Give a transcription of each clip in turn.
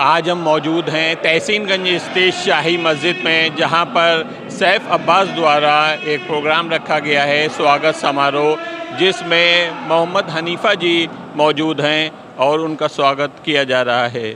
آج ہم موجود ہیں تحسین گنج اسٹیٹ شاہی مسجد میں، جہاں پر سیف عباس دوارا ایک پروگرام رکھا گیا ہے، سواگت سماروہ، جس میں محمد حنیفہ جی موجود ہیں اور ان کا سواگت کیا جا رہا ہے۔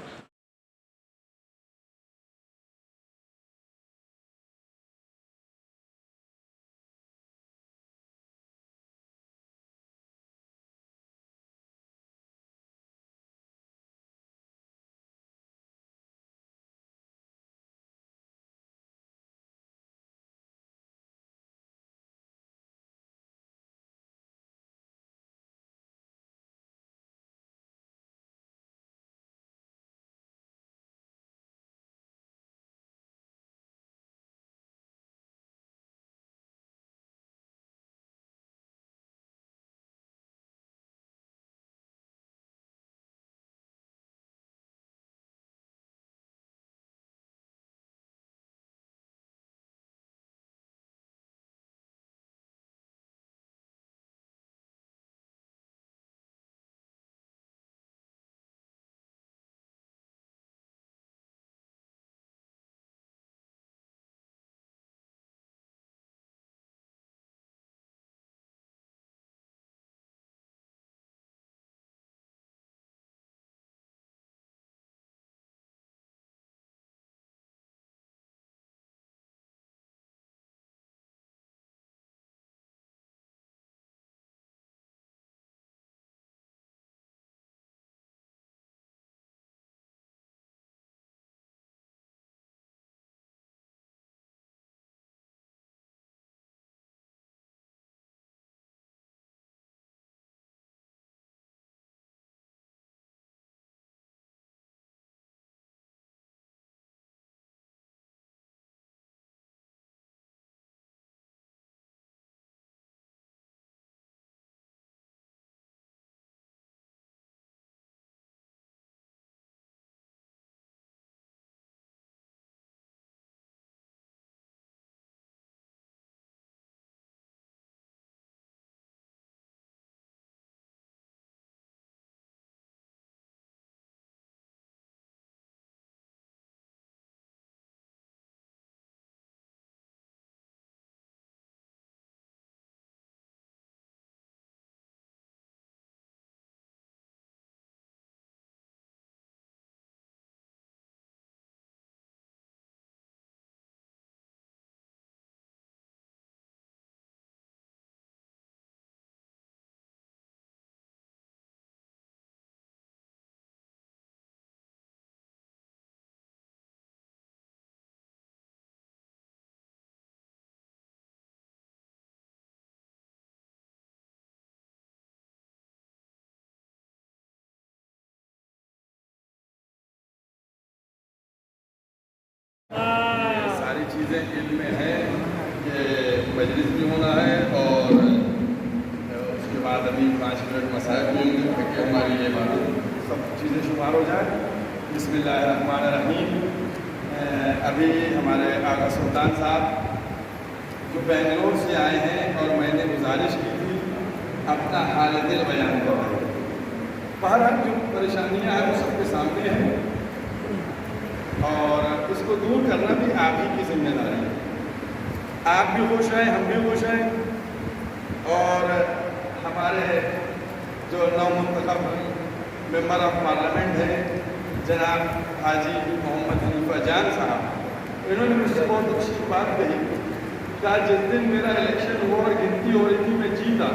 ساری چیزیں علم میں ہیں کہ مجلس بھی ہونا ہے اور اس کے بعد ابھی 5 منٹ مسائل بھی ہوں گے تاکہ ہماری یہ بات سب چیزیں شمار ہو جائیں۔ بسم اللہ الرحمن الرحیم۔ ابھی ہمارے آغا سلطان صاحب جو بنگلور سے آئے ہیں اور میں نے گزارش کی تھی اپنا حال دل بیان کر رہے ہیں۔ بہرحال جو پریشانیاں ہیں وہ سب کے سامنے ہیں اور اس کو دور کرنا بھی آپ ہی کی ذمہ داری ہے۔ آپ بھی خوش ہیں، ہم بھی خوش ہیں اور ہمارے جو نومنتخب ممبر آف پارلیمنٹ ہیں جناب حاجی محمد حنیفہ جان صاحب، انہوں نے مجھ سے بہت اچھی بات کہی کہ جس دن میرا الیکشن ہوا اور گنتی ہو رہی تھی میں جیتا،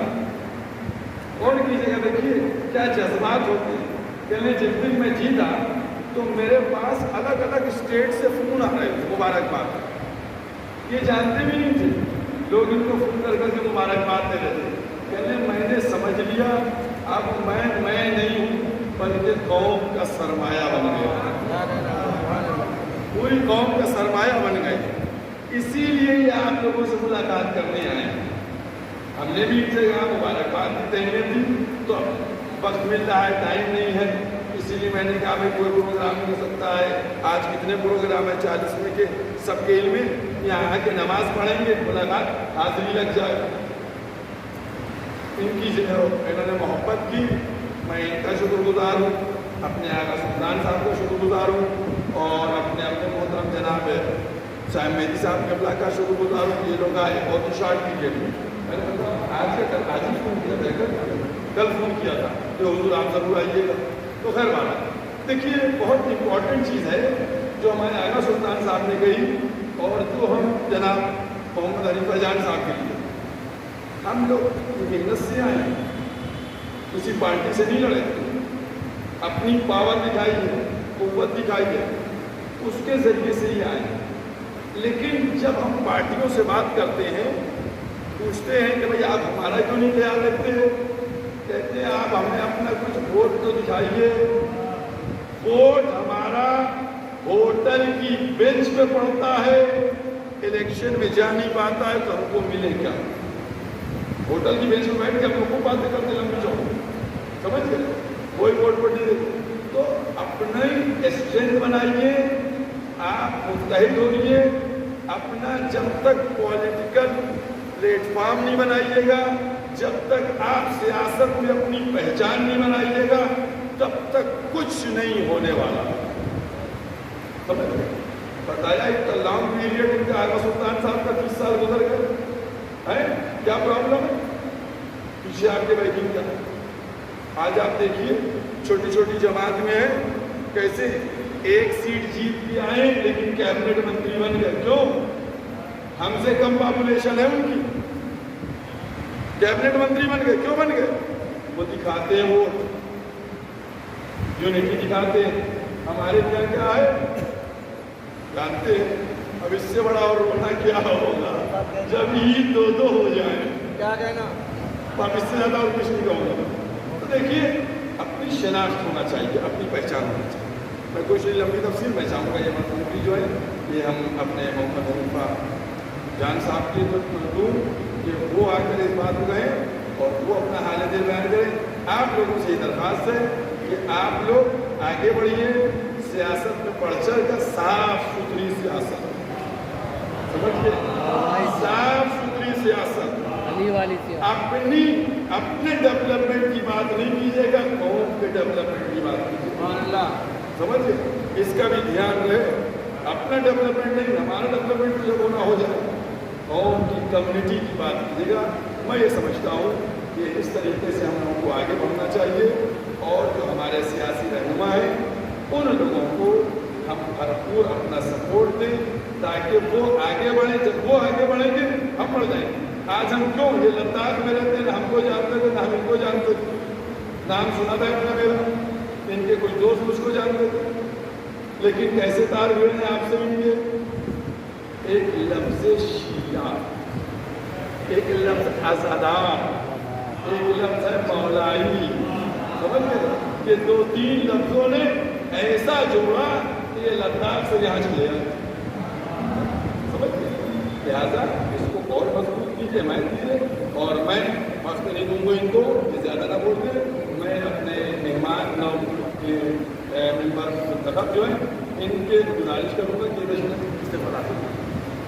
اور کی جگہ دیکھیے کیا جذبات ہوتے ہیں، کہنے جس دن میں جیتا تو میرے پاس الگ الگ اسٹیٹ سے فون آ رہے تھے مبارکباد، یہ جانتے بھی نہیں تھے، لوگ ان کو فون کر کے مبارکباد دے رہے تھے۔ کہنے میں نے سمجھ لیا اب میں نہیں ہوں بلکہ قوم کا سرمایہ بن گیا، پوری قوم کا سرمایہ بن گئے، اسی لیے یہ آپ لوگوں سے ملاقات کرنے آئے ہیں۔ ہم نے بھی ان سے کہا مبارکباد کی تہمیت دی تو وقت مل رہا ہے، ٹائم نہیں ہے، اسی لیے میں نے کہا بھائی کوئی پروگرام نہیں ہو سکتا ہے، آج کتنے پروگرام ہیں 40 میں کے سب کے علم میں، یہاں آ کے نماز پڑھیں گے، ملاقات حاضری لگ جائے۔ ان کی انہوں نے محبت کی، میں ان کا شکر گزار ہوں، اپنے آقا سلطان صاحب کا شکر گزار ہوں साहब मेहदी साहब के अब्ला का शुरू गुजार ये लोग आए बहुत ही शॉर्ट पीरियड में। मैंने कहा आज का कल आज ही फ़ोन किया था, कल फ़ोन किया था तो हुजूर आप ज़रूर आइएगा। तो खैर बात देखिए, बहुत इम्पॉर्टेंट चीज़ है जो हमारे आगा सुल्तान साहब ने कही और जो हम जनाब मोहम्मद हनीफा जान साहब के लिए हम लोग मेहनत से आए, किसी पार्टी से नहीं लड़े, अपनी पावर दिखाई है, कुव्वत दिखाई है, उसके ज़रिए से ही आए। लेकिन जब हम पार्टियों से बात करते हैं, पूछते हैं कि भाई आप हमारा क्यों नहीं ख्याल रखते हो, कहते हैं आप हमें अपना कुछ वोट तो दिखाइए। वोट हमारा होटल की बेंच पे पड़ता है, इलेक्शन में जा नहीं पाता है तो हमको मिले क्या? होटल की बेंच पे बैठ के हम लोग को बातें करते लंबी चौड़ी, समझ गए? कोई वोट नहीं देते। तो अपना ही स्ट्रेंथ बनाइए, आप मुत्तहिद होइए। अपना जब तक पॉलिटिकल प्लेटफॉर्म नहीं बनाइएगा, जब तक आप सियासत में अपनी पहचान नहीं बनाइएगा, तब तक कुछ नहीं होने वाला। समझ गए? बताया इतना लॉन्ग पीरियड इनका आगा सुल्तान साहब का 30 साल गुजर गए हैं, क्या प्रॉब्लम है? पीछे आपके बैठिंग क्या? आज आप देखिए छोटी छोटी जमात में है, कैसे एक सीट जीत के आए लेकिन कैबिनेट मंत्री बन गए। क्यों? हमसे कम पॉपुलेशन है उनकी, कैबिनेट मंत्री बन गए। क्यों बन गए? वो दिखाते हैं वोट, यूनिटी दिखाते हैं। हमारे क्या क्या है जानते हैं? अब इससे बड़ा और रोना क्या होगा जब ईद दो दो हो जाए, क्या कहना? अब इससे ज़्यादा और कुछ नहीं कहूँगा। तो देखिए, अपनी शनाख्त होना चाहिए, अपनी पहचान होना चाहिए। मैं कुछ लंबी तफसील मैं चाहूँगा ये मजबूरी जो है ये हम अपने मोहम्मद हनीफा जान साहब की दूँ कि वो आकर इस बात को कहें और वो अपना हाल दिल बयान करें। आप लोगों से ये दरख्वास्त है कि आप लोग आगे बढ़िए, सियासत में बढ़ चढ़ कर साफ सुथरी सियासत, समझिए, साफ सुथरी सियासत, अपने डेवलपमेंट की बात नहीं कीजिएगा, कौम के डेवलपमेंट की बात कीजिएगा। समझिए, इसका भी ध्यान रहे। अपना डेवलपमेंट नहीं, हमारा डेवलपमेंट जब होना हो जाए, कौम की कम्युनिटी की बात कीजिएगा। मैं ये समझता हूँ कि इस तरीके से हम लोगों को आगे बढ़ना चाहिए और जो हमारे सियासी रहनुमा हैं उन लोगों को हम भरपूर अपना सपोर्ट दें ताकि वो आगे बढ़े। जब वो आगे बढ़ेंगे हम बढ़ जाएंगे। आज हम क्यों ये लद्दाख में रहते हैं, हमको जानते थे ना हम इनको जानते थे, नाम सुना था इतना मेरा, इनके कुछ दोस्त मुझको जानते थे, लेकिन कैसे तार भिड़े आपसे मिलिए। एक लफ्ज़ शिया, एक लफ्ज़ आज़ादार, एक लफ्ज़ है मौलाई, समझ गए? ये दो तीन लफ्ज़ों ने ऐसा जोड़ा कि ये लद्दाख से यहाँ चले जाते, समझ गए? लिहाजा इसको और मजबूत कीजिए, मैं कीजिए और मैं वक्त नहीं दूँगा इनको, ये ज़्यादा ना बोलते। मैं अपने मेहमान नौ के मेम्बर मुंतखब जो है इनके गुजारिश करूँगा कि इस्तीफा दें,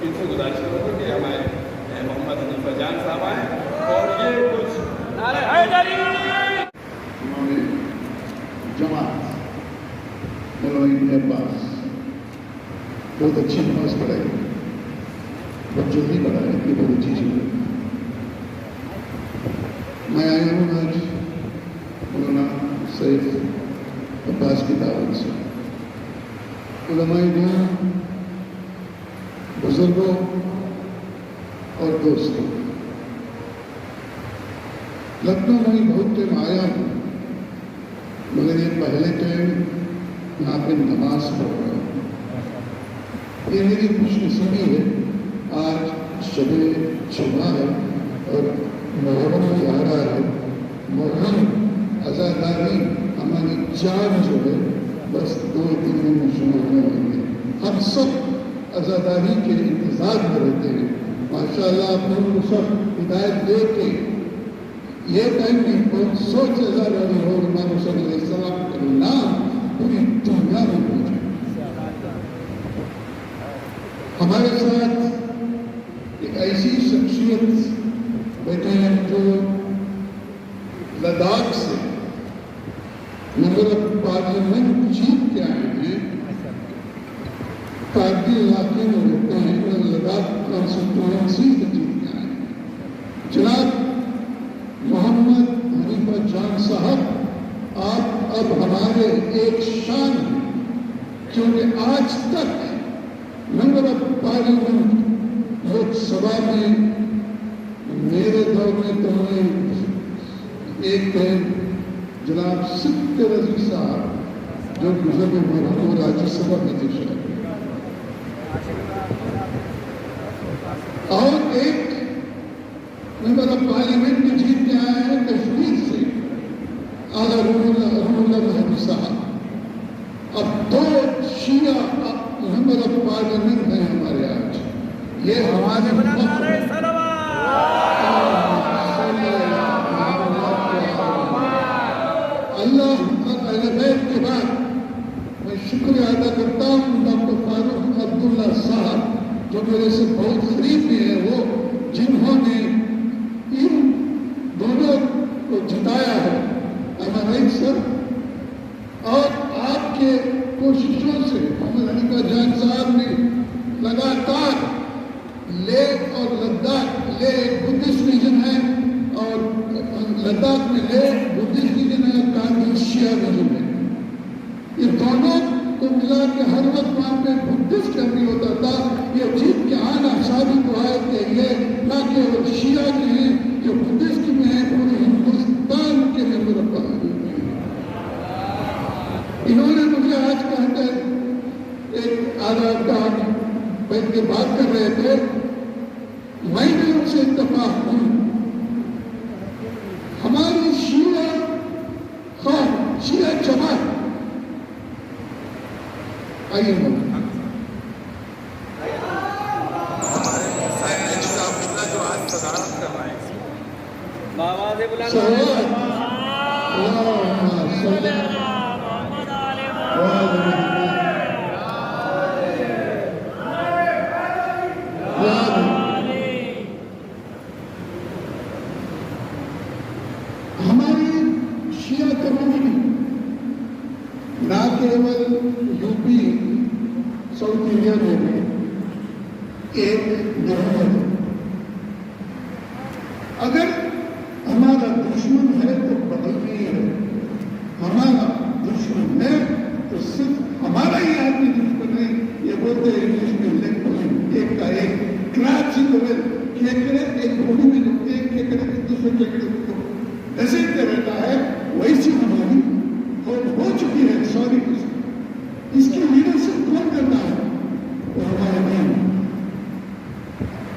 इनसे गुजारिश करूँगा कि हमारे मोहम्मद हनीफा जान साहब आए और ये कुछ जमात मौलवी अब्बास बहुत अच्छी नमाज पढ़ाई, बहुत जल्दी पढ़ाई, ये बहुत अच्छी चीज़ है। मैं आया हूँ आज मौलाना सैफ अब्बास की दावत से। उलमाए दीन, बुजुर्गों और दोस्तों, लखनऊ में बहुत टाइम आया हूँ मगर ये पहले टाइम यहाँ पे नमाज पढ़ रहा हूँ। ये मेरी खुशनसीबी है। आज सुबह है और मुहर्रम आ रहा है। मुहर्रम अज़ादारी हमारी जान जो है बस 2-3 दिन में शुरू होने वाली है। हम सब अज़ादारी के इंतज़ार में रहते हैं। माशाअल्लाह आप लोगों को सब हिदायत दे के ये टाइम में बहुत सोच अज़ादारी हो, इमाम हुसैन अलैहिस्सलाम का नाम पूरी दुनिया में पहुँचे। हमारे साथ एक ऐसी शख्सियत बैठे हैं जो लद्दाख से नगर पार्लियामेंट जीत के आए हैं, कारगिल इलाके में रहते हैं, کانسٹیٹوئنسی سے جیت کے آئے ہیں. جناب محمد حنیفہ جان صاحب، آپ اب ہمارے ایک شان ہیں، کیونکہ آج تک member of parliament Lok Sabha میں میرے دور میں تو ایک تھے جناب ستر عزیز صاحب جو گزر میں راجیہ سبھا میں تشریف، اور ایک ممبر آف پارلیمنٹ میں جیت کے آئے ہیں کشمیر سے اعلیٰ روح اللہ مہدی صاحب. اب دو شیعہ ممبر آف پارلیمنٹ ہیں ہمارے آج. یہ ہمارے اللہ بیت کے بعد میں شکریہ ادا کرتا ہوں ڈاکٹر فاروق عبداللہ صاحب جو میرے سے بہت قریب بھی ہیں، وہ جنہوں نے ان دونوں کو جتایا ہے. ہمارے سر اور آپ کے کوششوں سے محمد حنیفہ جان صاحب نے لگاتار لیہ اور لداخ، لیہ ایک بدھسٹ ریجن ہے اور لداخ میں لیہ بدھسٹ ریجن ہے اور کارگل شیعہ ریجن ہے. یہ دونوں کو ملا کے ہر وقت وہاں پہ بدھسٹ کمی ہوتا تھا. یہ جیت کے آنا ثابت ہوا ہے کہ یہ نہ کہ شیعہ کے ہیں، جو بدھسٹ میں ہیں، پورے ہندوستان کے ممبر آف پارلیمنٹ ہیں. انہوں نے مجھے آج کہا کہ ایک آزاد کا بیٹھ کے بات کر رہے تھے، میں بھی ان سے اتفاق ہوں. ہماری شیعہ قوم، شیعہ جماعت آئیے ہماری شیعہ کمیونٹی نہ کیول یو پی ساؤتھ انڈیا میں بھی ایک نمبر ہے. اگر ہمارا دشمن ہے تو بدل نہیں ہے، ہمارا دشمن ہے تو صرف ہمارا ہی آدمی دشمن ہے. یہ بولتے ہیں انگلش میں ایک کا ایک کلاس ہی ایک گھوڑی میں ایک دوسرے کے ایسے رہتا ہے، ویسی ہماری ہو چکی ہے. سوری، اس کی لیڈرشپ کون کرتا ہے؟ علماء دین.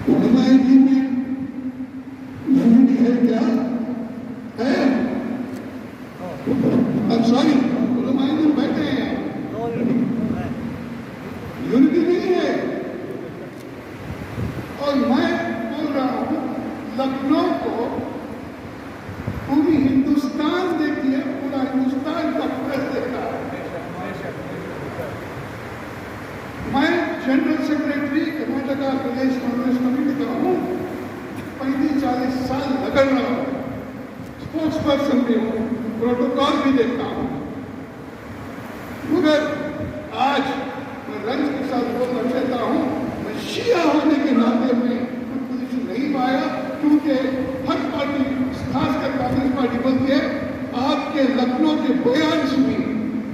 علماء دین میں یونٹی ہے کیا ہے؟ اب سوری، علماء دین بیٹھے ہیں، یونٹی نہیں ہے. اور میں بول رہا ہوں لکھنؤ کو پوری ہندوستان دیکھیے، پورا ہندوستان کا پریس دیکھا ہے. میں general secretary Karnataka Pradesh Congress committee کا ہوں، 35-40 سال لگن رہا ہوں، اسپوکس پرسن بھی ہوں، پروٹوکول بھی دیکھتا ہوں. مگر آج میں رنج کے ساتھ بولنا چاہتا ہوں، میں شیعہ ہونے کے ناطے میں پوزیشن نہیں پایا، کیونکہ ہر پارٹی خاص کر کانگریس پارٹی بولتی ہے آپ کے لکھنؤ کے بیان سنی،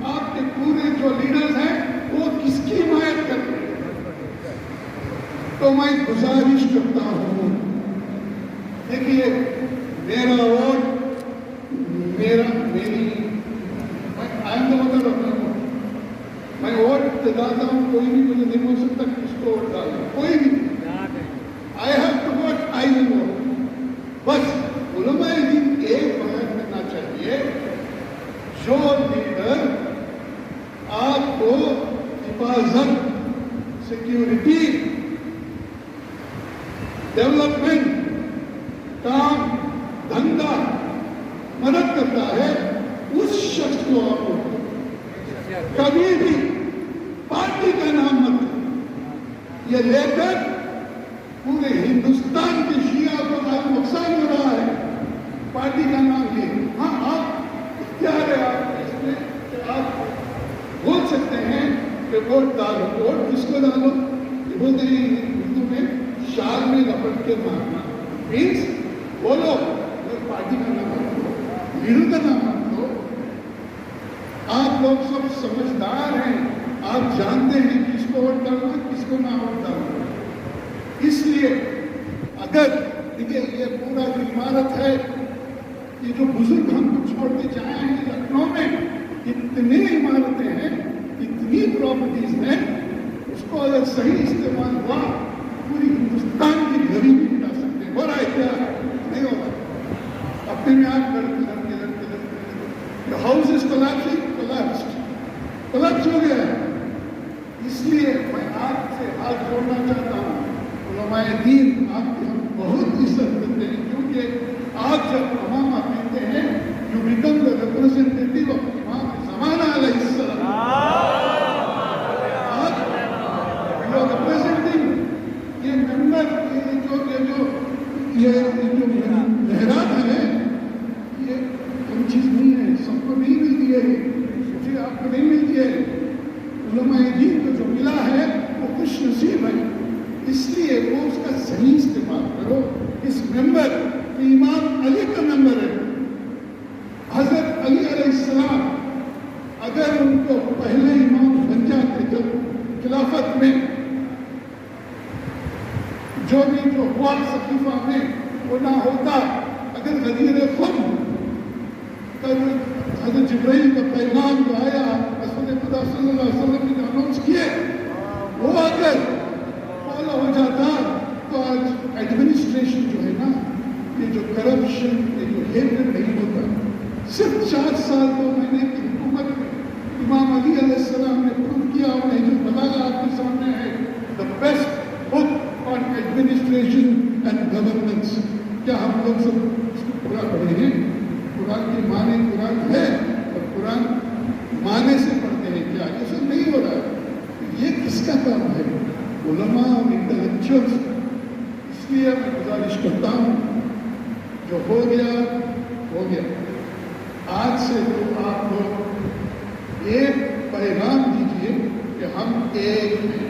آپ کے پورے جو لیڈرز ہیں وہ کس کی حمایت کر رہے ہیں. تو میں گزارش کرتا ہوں، دیکھیے میرا ووٹ میری میں ووٹ ڈالتا ہوں، کوئی بھی مجھے نہیں بول سکتا کس کو ووٹ ڈالنا، کوئی بھی. I have to vote, I will vote. بس علماء دین ایک بیان کرنا چاہیے، جو لیڈر آپ کو حفاظت، سیکیورٹی، ڈیولپمنٹ، کام دھندا مدد کرتا ہے، اس شخص کو آپ کو کبھی بھی پارٹی کا نام مت یہ لے کر پورے ہندوستان کے شیعہ کو آپ نقصان ہو رہا ہے. پارٹی کا نام لے، ہاں آپ اختیار ہے آپ اس میں کہ آپ بول سکتے ہیں کہ ووٹ ڈالو. ووٹ کس کو ڈالو؟ یہ بولتے ہیں اردو میں शाल में लपट के मारना मीन्स बोलो, पार्टी का नाम मत लो, लीडर का नाम मत लो। आप लोग सब समझदार हैं, आप जानते हैं किसको वोट डालना, किसको ना वोट डालना। इसलिए अगर देखिए ये पूरा जो इमारत है, ये जो बुजुर्ग हमको छोड़ के जाए हैं लखनऊ में, इतनी इमारतें हैं, इतनी प्रॉपर्टीज हैं, उसको अगर सही इस्तेमाल हुआ पूरी हिंदुस्तान की गरीबी मिटा सकते हैं। हो रहा है क्या? नहीं हो रहा। अपने में आप हाउस इज कोलैप्स हो गया है। इसलिए मैं आपसे हाथ जोड़ना चाहता हूँ, उलमाए दीन आपकी हम बहुत इज्जत करते हैं, क्योंकि आप जब इमाम कहते हैं you become the representative of इमाम ज़माना अलैहिस्सलाम, आप यू आर रिप्रेजेंटिंग ये मेंबर, ये जो मेहराब है, ये कोई चीज़ नहीं है, सबको नहीं मिलती है, मुझे आपको नहीं मिलती है। उलमाए दीन को जो मिला है वो खुश नसीब है, इसलिए वो उसका सही इस्तेमाल करो। इस मेंबर इमाम अली का मेंबर है, हजरत अली अलैहिस्सलाम अगर उनको पहले इमाम बन जाते, जब खिलाफत में जो भी जो हुआ सकीफा में वो ना होता, अगर गदीर खुद कल हजरत जिब्राइल का पैगाम जो आया रसूल खुदा सल्लल्लाहु अलैहि वसल्लम ने अनाउंस किए, वो अगर फॉलो हो जाता तो आज एडमिनिस्ट्रेशन जो है ना, ये जो करप्शन, ये जो हेट्रेड नहीं होता। सिर्फ 4 साल 2 महीने की हुकूमत में इमाम अली अलैहिस्सलाम ने प्रूव किया, उन्हें जो बताया आपके सामने है, the best book on administration and governance. क्या हम लोग सब इसको पूरा पढ़े हैं? कुरान के माने कुरान है और कुरान माने से पढ़ते हैं क्या? ये सब नहीं हो रहा है। ये किसका काम है? उलमा और इंटेलेक्चुअल्स। इसलिए मैं गुजारिश करता हूँ, जो हो गया हो गया। आज से तो आप लोग एक पैगाम दीजिए कि हम एक हैं,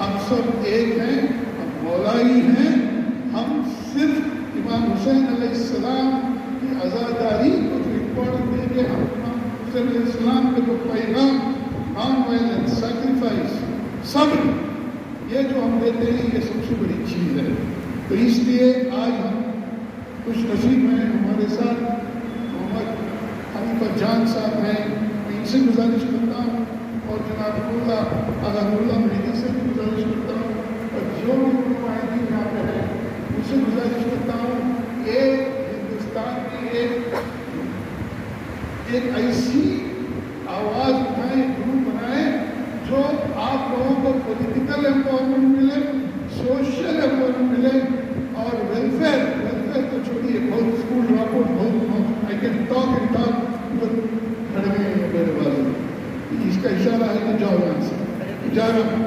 हम सब एक हैं, हम मौलाई हैं, हम सिर्फ इमाम हुसैन अलैहिस्सलाम की आज़ादारी को जो इम्पोर्टेंट देंगे, हम इमाम हुसैन अलैहिस्सलाम के जो पैगाम नॉन वायलेंस, सैक्रिफाइस, सब्र, ये जो हम देते हैं, ये सबसे बड़ी चीज़ है। तो इसलिए आज हम खुश नसीब हैं, हमारे साथ मोहम्मद हनीफा जान साहब हैं। मैं इनसे गुजारिश करता हूँ और जनाब आज़ादुल्लाह मेहदी से भी गुजारिश करता हूँ, और जो भी नुमाइंदे यहाँ पे हैं उनसे गुजारिश करता हूँ, एक हिंदुस्तान की एक ऐसी आवाज़ उठाएं, ग्रुप बनाएं, जो आप लोगों को पॉलिटिकल एम्पावरमेंट मिले, सोशल एम्पावरमेंट मिले, और वेलफेयर तो छोड़िए, बहुत स्कूल ड्रॉप आउट, बहुत I can talk and talk, खड़े हैं मेरे पास। इसका इशारा है कि जाओ यहाँ से, जा रहा हूँ।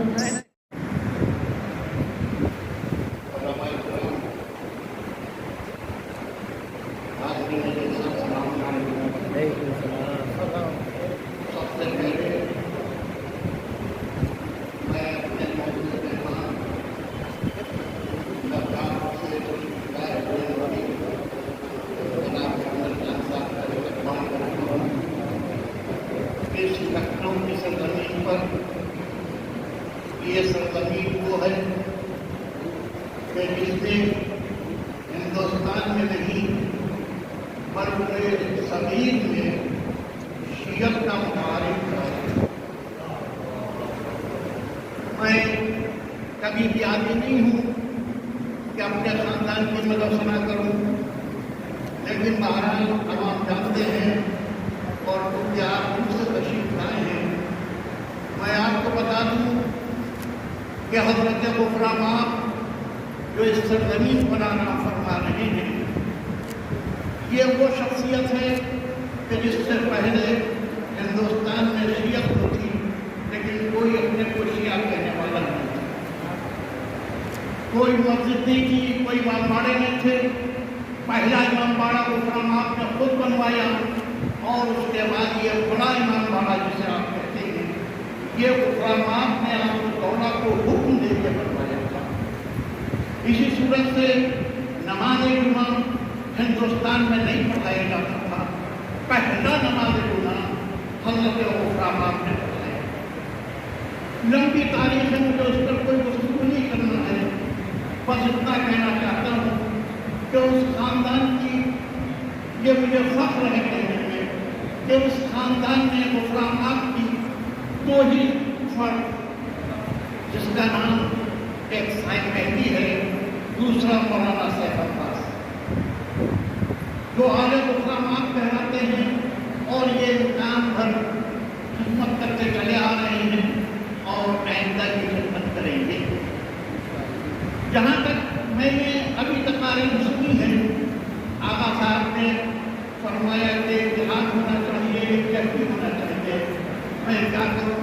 लखनऊ की सरजमीन पर, ये सरजमीन वो है कि जिसने हिंदुस्तान में नहीं बल्कि ज़मीन में शियत का मुतारिफ है। मैं कभी भी आदमी नहीं हूँ कि अपने ख़ानदान की मदद सुना करूँ, लेकिन बहरहाल तमाम जानते हैं और क्योंकि आप मुझसे तशरीफ लाए हैं, मैं आपको बता दूँ कि हज़रत गुफ़रान जो इस सरज़मीन पर आना फरमा रहे हैं, ये वो शख्सियत है कि जिससे पहले हिंदुस्तान में शियत तो थी, लेकिन कोई अपने को शिया कहने वाला नहीं था। कोई मस्जिद नहीं थी, कोई इमाम बाड़े नहीं थे। पहला इमाम बाड़ा गुफ़रान ने खुद बनवाया, और उसके बाद ये बड़ा इमाम बाड़ा जिसे आप कहते हैं, ये गुफ़रान ने आपको दौला को हुक्म दे के बनवाया था। इसी सूरत से नमाज जुमा हिंदुस्तान में नहीं पढ़ाया जाता था। पहला नमाज जुमा हज़रत उमर ने पढ़ाया। लंबी तारीख है, मुझे उस पर कोई गुफ्तगू नहीं करना है, बस इतना कहना चाहता हूँ कि उस खानदान की ये मुझे फख्र है कहने में कि उस खानदान ने गुफरान की दो ही फर्क, जिसका नाम एक साईं मेहदी है, दूसरा मौलाना सैफ अब्बास, जो आले गुफरान कहलाते हैं और ये काम भर खिदमत करते चले आ रहे हैं और आइंदा की खिदमत करेंगे। जहाँ तक मैंने अभी तकारीर सुनी है, आगा साहब ने फरमाया कि जिहाद होना चाहिए, जंग होना चाहिए। मैं क्या करूँ,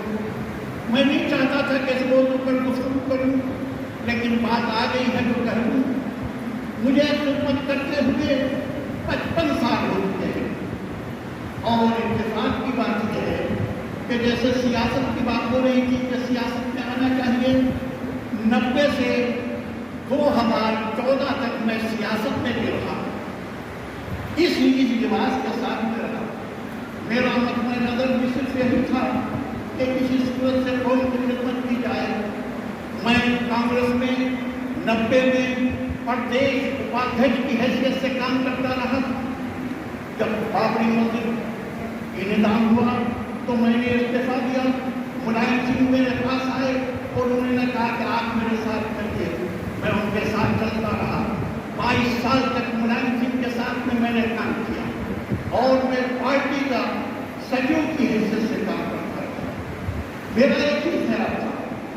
मैं नहीं चाहता था कि इस मौजूद पर गुफ्तगू करूँ, लेकिन बात आ गई है तो कह दूँ। मुझे खिदमत करते हुए 55 साल हो चुके हैं और इत्तेफाक की बात यह है कि जैसे सियासत की बात हो रही थी कि सियासत में आना चाहिए, 90 से 2014 तक मैं सियासत में भी रहा, इस लिबास के साथ में रहा। मेरा मकसद नजर भी सिर्फ यही था कि किसी सूरत से कौम की खिदमत की जाए। मैं कांग्रेस में 90 में प्रदेश उपाध्यक्ष की हैसियत से काम करता रहा। जब बाबरी मस्जिद इंतजाम हुआ तो मैंने इस्तीफा दिया। मुलायम सिंह मेरे पास आए और उन्होंने कहा कि आप मेरे साथ चलिए। मैं उनके साथ चलता रहा। 22 साल तक मुलायम सिंह के साथ में मैंने काम किया और मैं पार्टी का सचिव की हैसियत से काम करता था। मेरा एक ही ख्याल था,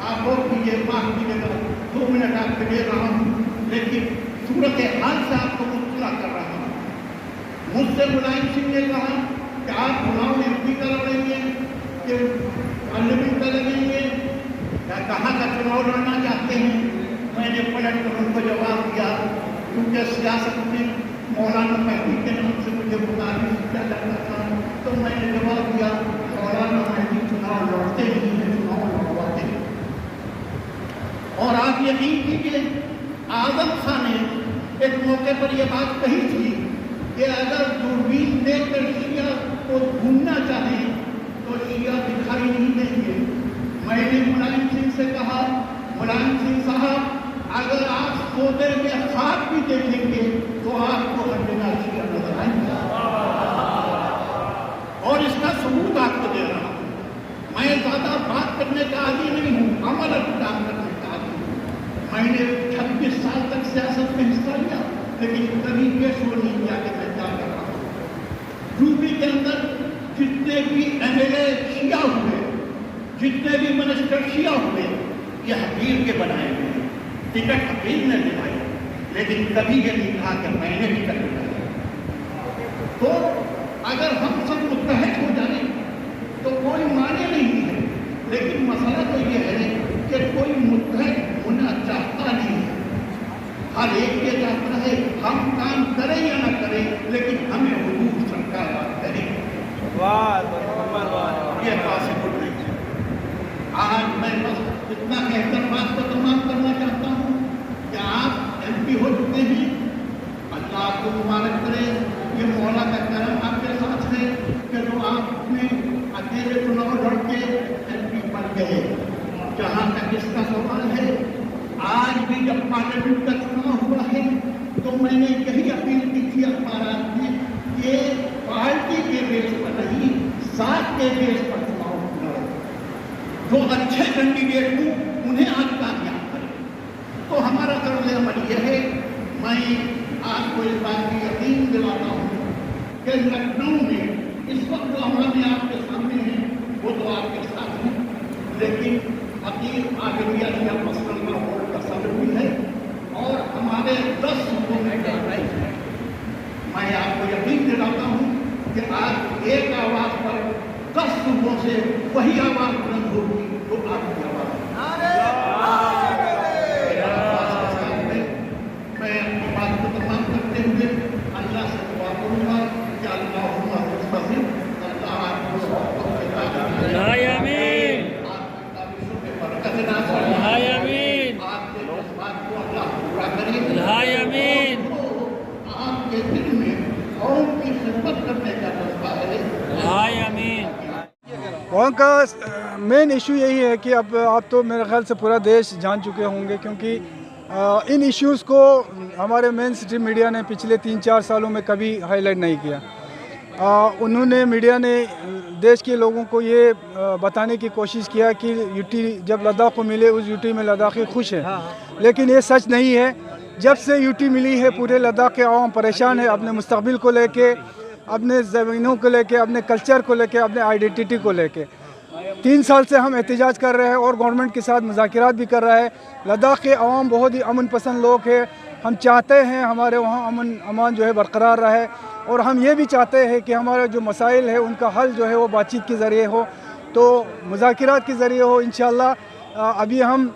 आप और कीजिए, माफ कीजिएगा 2 मिनट आपके दे रहा हूँ, लेकिन सूरत हाल से आपको मुतला कर रहा हूँ। मुझसे मुलायम सिंह ने कहा कि आप चुनाव MP का लड़ेंगे कि पार्लियामेंट का लड़ेंगे, या कहाँ का चुनाव लड़ना चाहते हैं। मैंने पलट कर उनको जवाब दिया, क्योंकि सियासत में मौलाना मेहदी के नाम से मुझे मुताबिक किया जाता था, तो मैंने जवाब दिया मौलाना मेहदी चुनाव लड़ते नहीं हैं, चुनाव लड़वाते हैं। और आप यकीन कीजिए, आजम खान ने एक मौके पर यह बात कही थी कि अगर दूरबीन देकर शिया को ढूंढना चाहें तो शिया दिखाई नहीं देंगे। मैंने मुलायम सिंह से कहा, मुलायम सिंह साहब, अगर आप सोते में ख्वाब भी देखेंगे तो आपको हर जगह शिया नजर आएंगे, और इसका सबूत आपको दे रहा हूँ। मैं ज्यादा बात करने का आदी नहीं हूँ, अमल काम करने का आदी हूँ। मैंने 26 साल तक सियासत में हिस्सा लिया, लेकिन कभी ये शो नहीं किया कि मैं क्या कर रहा हूँ। यूपी के अंदर जितने भी MLA शिया हुए, जितने भी मिनिस्टर शिया हुए, ये हकीर के बनाए हुए हैं। टिकट हकीर ने दिलाई, लेकिन कभी ये नहीं कहा कि मैंने टिकट दिलाई। तो अगर हम सब मुत्तहद हो जाए तो कोई माने नहीं है, लेकिन मसला तो ये है कि कोई मुत्तहद होना चाहता नहीं है। हर एक ये चाहता है हम काम करें या न करें, लेकिन हमें हुकूक सरकार करे। ये पॉसिबल नहीं है। आज मैं बस इतना कहकर बात को तमाम करना चाहता हूँ कि आप MP हो चुके हैं, अल्लाह आपको मुबारक करे। ये मौला का करम आपके साथ है कि जो आपने अकेले चुनाव लड़के MP बन गए। जहाँ तक इसका सवाल है, आज भी जब पार्लियामेंट का चुनाव हुआ है तो मैंने यही अपील की थी अखबारात में कि पार्टी के बेस पर नहीं, साथ के बेस पर चुनाव लड़ो। जो अच्छे कैंडिडेट हूँ उन्हें आज कामयाब करें। तो हमारा कर्ज अमल यह है, मैं आपको इस बात की यकीन दिलाता हूँ कि लखनऊ में इस वक्त जो हमारे आपके सामने हैं वो तो आपके साथ हैं, लेकिन फकीर आगमिया मसलन का वोट का सब्र भी है और हमारे 10 सूबों में लड़ाई है। मैं आपको यकीन दिलाता हूँ कि आज एक आवाज पर 10 सूबों से वही आवाज बुलंद होगी जो आपकी आवाज है। मैं अपनी बात को तमाम करते हुए अल्लाह से दुआ करूँगा कि अल्लाह आपके जज्बात को अल्लाह पूरा करे। वहाँ का मेन इशू यही है कि अब आप तो मेरे ख्याल से पूरा देश जान चुके होंगे, क्योंकि इन इश्यूज़ को हमारे मेन स्ट्रीम मीडिया ने पिछले 3-4 सालों में कभी हाईलाइट नहीं किया। उन्होंने मीडिया ने देश के लोगों को ये बताने की कोशिश किया कि यूटी जब लद्दाख को मिले उस यूटी में लद्दाखी खुश है, लेकिन ये सच नहीं है। जब से यूटी मिली है पूरे लद्दाख के आवाम परेशान है, अपने मुस्तकबिल को लेके, अपने ज़मीनों को लेके, अपने कल्चर को लेके, अपने आइडेंटिटी को लेके। 3 साल से हम एहतजाज कर रहे हैं और गवर्नमेंट के साथ मुज़ाकरात भी कर रहा है। लद्दाख के अवाम बहुत ही अमन पसंद लोग हैं। हम चाहते हैं हमारे वहाँ अमान जो है बरकरार रहे, और हम ये भी चाहते हैं कि हमारे जो मसाइल है उनका हल जो है वो बातचीत के ज़रिए हो, तो मुज़ाकरात के ज़रिए हो इंशाअल्लाह। अभी हम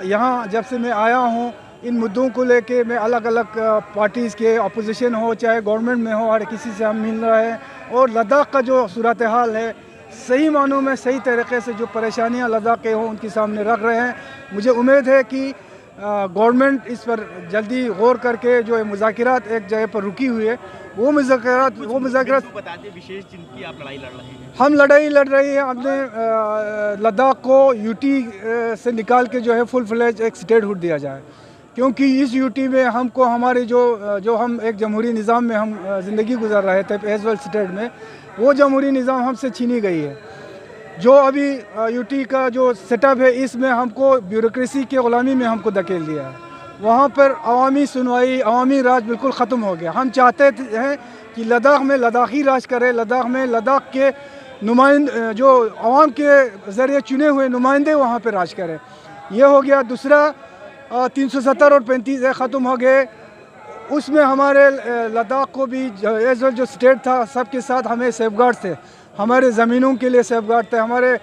यहाँ जब से मैं आया हूँ, इन मुद्दों को लेके मैं अलग अलग पार्टीज़ के अपोजिशन हो चाहे गवर्नमेंट में हो, हर किसी से हम मिल रहे हैं, और लद्दाख का जो सूरत हाल है सही मानों में सही तरीके से जो परेशानियां लद्दाख के हों उनके सामने रख रहे हैं। मुझे उम्मीद है कि गवर्नमेंट इस पर जल्दी गौर करके जो मुज़ाकरात एक जगह पर रुकी हुई है वो मुज़ाकरात बता दें विशेष जिनकी आप लड़ाई लड़ रहे हैं। हम लड़ाई लड़ रही है अपने लद्दाख को यूटी से निकाल के जो है फुल फ्लेज एक स्टेटहुड दिया जाए, क्योंकि इस यूटी में हमको हमारे जो हम एक जमहूरी निज़ाम में हम ज़िंदगी गुजार रहे थे एज वेल स्टेट में, वो जमहूरी निज़ाम हमसे छीनी गई है। जो अभी यूटी का जो सेटअप है इसमें हमको ब्यूरोक्रेसी के ग़ुलामी में हमको धकेल दिया है। वहाँ पर अवामी सुनवाई, अवामी राज बिल्कुल ख़त्म हो गया। हम चाहते हैं कि लद्दाख में लद्दाखी राज करे, लद्दाख में लद्दाख के नुमाइंदे जो अवाम के ज़रिए चुने हुए नुमाइंदे वहाँ पर राज करें। ये हो गया। दूसरा 370 और 35 ख़त्म हो गए, उसमें हमारे लद्दाख को भी एज वेल जो स्टेट था सबके साथ हमें सेफगार्ड थे, हमारे ज़मीनों के लिए सेफगार्ड थे, हमारे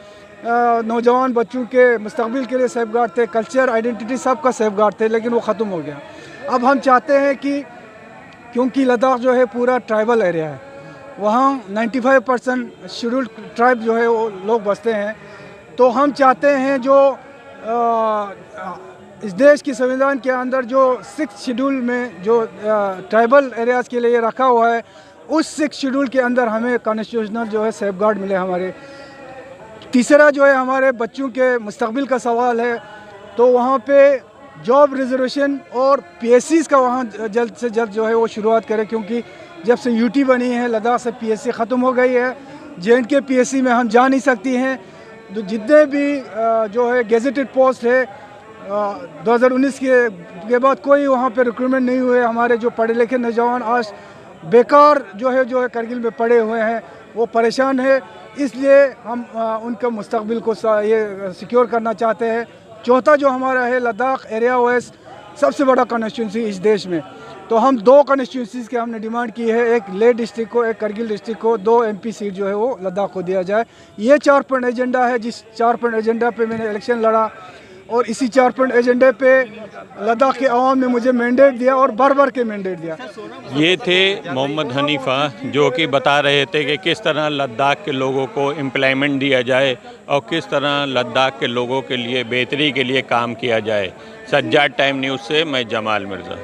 नौजवान बच्चों के मुस्तकबिल के लिए सेफगार्ड थे, कल्चर आइडेंटिटी सब का सेफगार्ड थे, लेकिन वो ख़त्म हो गया। अब हम चाहते हैं कि क्योंकि लद्दाख जो है पूरा ट्राइबल एरिया है, वहाँ 95% शेड्यूल्ड ट्राइब जो है वो लोग बसते हैं, तो हम चाहते हैं जो इस देश की संविधान के अंदर जो 6 शेड्यूल में जो ट्राइबल एरियाज़ के लिए रखा हुआ है, उस 6 शेड्यूल के अंदर हमें कॉन्स्टिट्यूशनल जो है सेफगार्ड मिले हमारे। तीसरा जो है हमारे बच्चों के मुस्तकबिल का सवाल है, तो वहाँ पे जॉब रिजर्वेशन और पीएससीज़ का वहाँ जल्द से जल्द जो है वो शुरुआत करें, क्योंकि जब से यूटी बनी है लद्दाख से पीएससी ख़त्म हो गई है। जेएंडके पीएससी में हम जा नहीं सकती हैं। तो जितने भी जो है गेजेटेड पोस्ट है 2019 के बाद कोई वहाँ पे रिक्रूटमेंट नहीं हुए। हमारे जो पढ़े लिखे नौजवान आज बेकार जो है करगिल में पड़े हुए हैं, वो परेशान है। इसलिए हम उनका मुस्तकबिल को ये सिक्योर करना चाहते हैं। चौथा जो हमारा है लद्दाख एरिया वेस्ट सबसे बड़ा कॉन्स्टिट्यूंसी इस देश में, तो हम 2 कॉन्स्टिट्यूंसीज़ के हमने डिमांड की है, एक लेह डिस्ट्रिक्ट को, एक करगिल डिस्ट्रिक्ट को 2 MP सीट जो है वो लद्दाख को दिया जाए। ये 4 पॉइंट एजेंडा है, जिस 4 पॉइंट एजेंडा पे मैंने इलेक्शन लड़ा, और इसी 4 पॉइंट एजेंडे पे लद्दाख के अवाम ने मुझे मैंडेट दिया और भर के मैंडेट दिया। ये थे मोहम्मद हनीफ़ा जो कि बता रहे थे कि किस तरह लद्दाख के लोगों को एम्प्लॉयमेंट दिया जाए और किस तरह लद्दाख के लोगों के लिए बेहतरी के लिए काम किया जाए। सज्जाद टाइम न्यूज़ से मैं जमाल मिर्ज़ा।